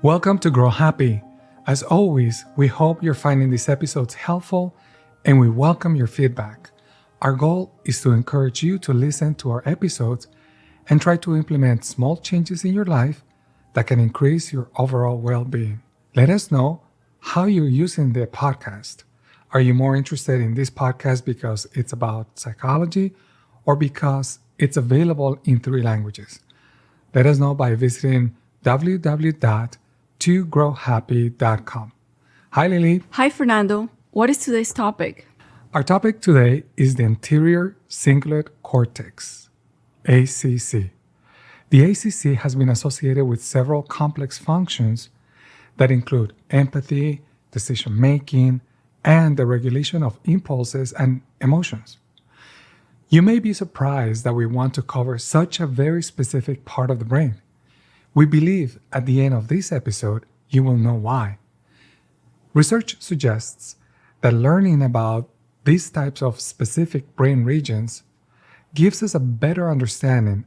Welcome to Grow Happy. As always, we hope you're finding these episodes helpful and we welcome your feedback. Our goal is to encourage you to listen to our episodes and try to implement small changes in your life that can increase your overall well-being. Let us know how you're using the podcast. Are you more interested in this podcast because it's about psychology or because it's available in 3 languages? Let us know by visiting www.togrowhappy.com. Hi, Lily. Hi, Fernando. What is today's topic? Our topic today is the Anterior Cingulate Cortex, ACC. The ACC has been associated with several complex functions that include empathy, decision-making, and the regulation of impulses and emotions. You may be surprised that we want to cover such a very specific part of the brain. We believe at the end of this episode, you will know why. Research suggests that learning about these types of specific brain regions gives us a better understanding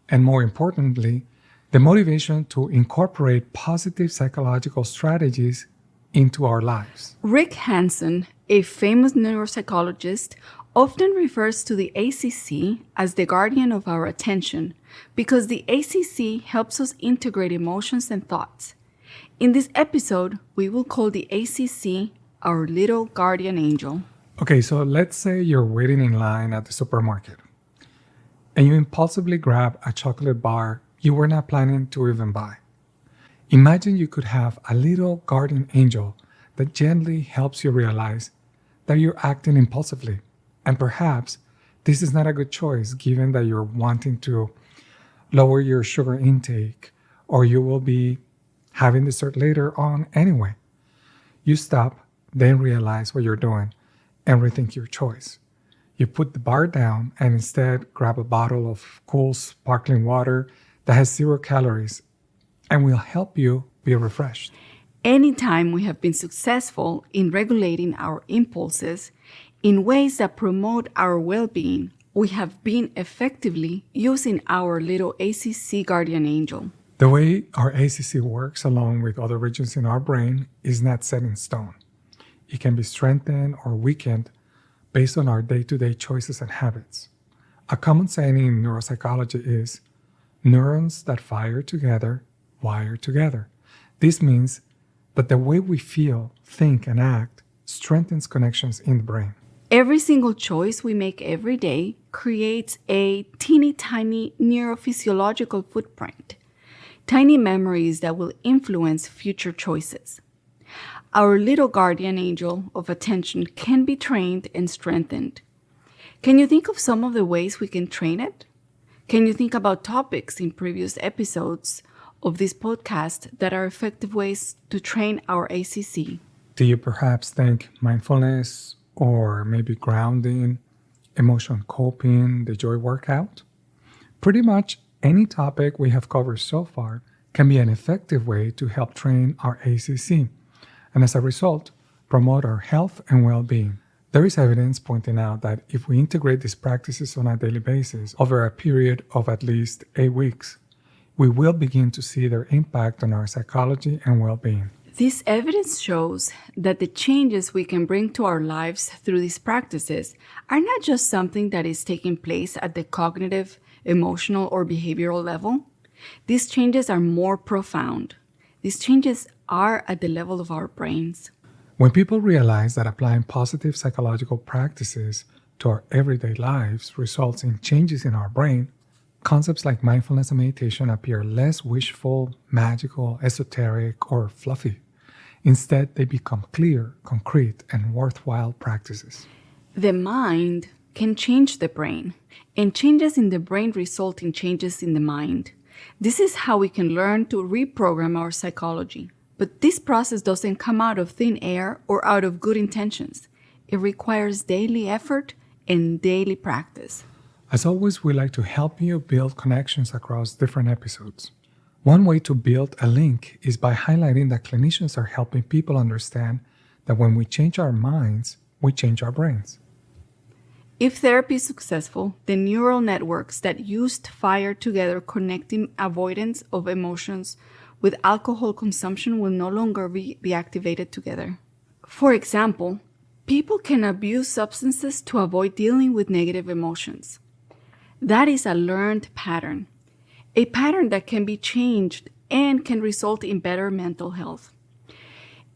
and, more importantly, the motivation to incorporate positive psychological strategies into our lives. Rick Hanson, a famous neuropsychologist, often refers to the ACC as the guardian of our attention because the ACC helps us integrate emotions and thoughts. In this episode, we will call the ACC our little guardian angel. Okay, so let's say you're waiting in line at the supermarket and you impulsively grab a chocolate bar you were not planning to even buy. Imagine you could have a little guardian angel that gently helps you realize that you're acting impulsively. And perhaps this is not a good choice given that you're wanting to lower your sugar intake or you will be having dessert later on anyway. You stop, then realize what you're doing and rethink your choice. You put the bar down and instead grab a bottle of cool sparkling water that has 0 calories and will help you be refreshed. Anytime we have been successful in regulating our impulses in ways that promote our well-being, we have been effectively using our little ACC guardian angel. The way our ACC works along with other regions in our brain is not set in stone. It can be strengthened or weakened based on our day-to-day choices and habits. A common saying in neuropsychology is, neurons that fire together, wire together. This means that the way we feel, think, and act strengthens connections in the brain. Every single choice we make every day creates a teeny tiny neurophysiological footprint, tiny memories that will influence future choices. Our little guardian angel of attention can be trained and strengthened. Can you think of some of the ways we can train it? Can you think about topics in previous episodes of this podcast that are effective ways to train our ACC? Do you perhaps think mindfulness or maybe grounding, emotion coping, the joy workout? Pretty much any topic we have covered so far can be an effective way to help train our ACC, and as a result, promote our health and well-being. There is evidence pointing out that if we integrate these practices on a daily basis over a period of at least 8 weeks, we will begin to see their impact on our psychology and well-being. This evidence shows that the changes we can bring to our lives through these practices are not just something that is taking place at the cognitive, emotional, or behavioral level. These changes are more profound. These changes are at the level of our brains. When people realize that applying positive psychological practices to our everyday lives results in changes in our brain, concepts like mindfulness and meditation appear less wishful, magical, esoteric, or fluffy. Instead, they become clear, concrete, and worthwhile practices. The mind can change the brain, and changes in the brain result in changes in the mind. This is how we can learn to reprogram our psychology. But this process doesn't come out of thin air or out of good intentions. It requires daily effort and daily practice. As always, we like to help you build connections across different episodes. One way to build a link is by highlighting that clinicians are helping people understand that when we change our minds, we change our brains. If therapy is successful, the neural networks that used to fire together connecting avoidance of emotions with alcohol consumption will no longer be activated together. For example, people can abuse substances to avoid dealing with negative emotions. That is a learned pattern, a pattern that can be changed and can result in better mental health.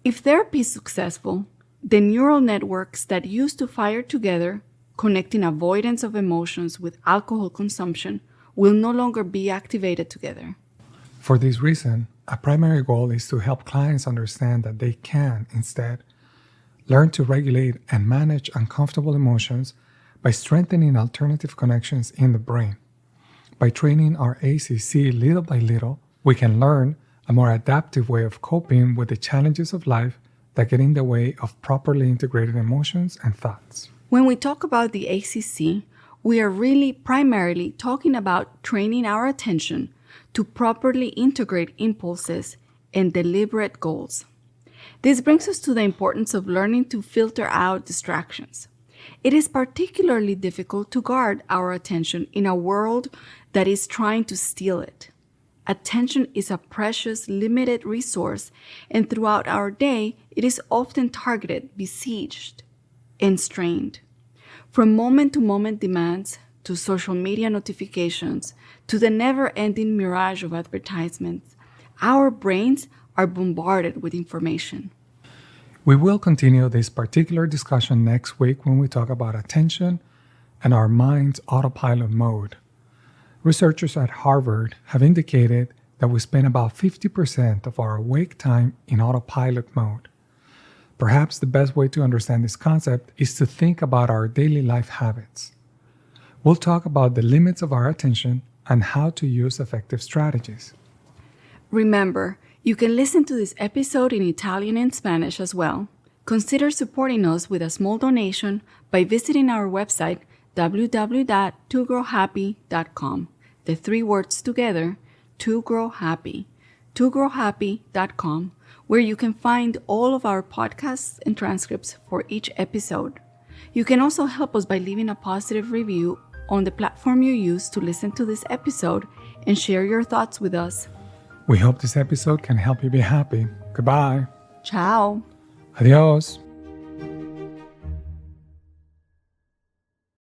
If therapy is successful, the neural networks that used to fire together, connecting avoidance of emotions with alcohol consumption, will no longer be activated together. For this reason, a primary goal is to help clients understand that they can, instead, learn to regulate and manage uncomfortable emotions by strengthening alternative connections in the brain. By training our ACC little by little, we can learn a more adaptive way of coping with the challenges of life that get in the way of properly integrated emotions and thoughts. When we talk about the ACC, we are really primarily talking about training our attention to properly integrate impulses and deliberate goals. This brings us to the importance of learning to filter out distractions. It is particularly difficult to guard our attention in a world that is trying to steal it. Attention is a precious, limited resource, and throughout our day, it is often targeted, besieged, and strained. From moment-to-moment demands, to social media notifications, to the never-ending mirage of advertisements, our brains are bombarded with information. We will continue this particular discussion next week when we talk about attention and our mind's autopilot mode. Researchers at Harvard have indicated that we spend about 50% of our awake time in autopilot mode. Perhaps the best way to understand this concept is to think about our daily life habits. We'll talk about the limits of our attention and how to use effective strategies. Remember, you can listen to this episode in Italian and Spanish as well. Consider supporting us with a small donation by visiting our website www.togrowhappy.com. The three words together, to grow happy, togrowhappy.com, where you can find all of our podcasts and transcripts for each episode. You can also help us by leaving a positive review on the platform you use to listen to this episode and share your thoughts with us. We hope this episode can help you be happy. Goodbye. Ciao. Adios.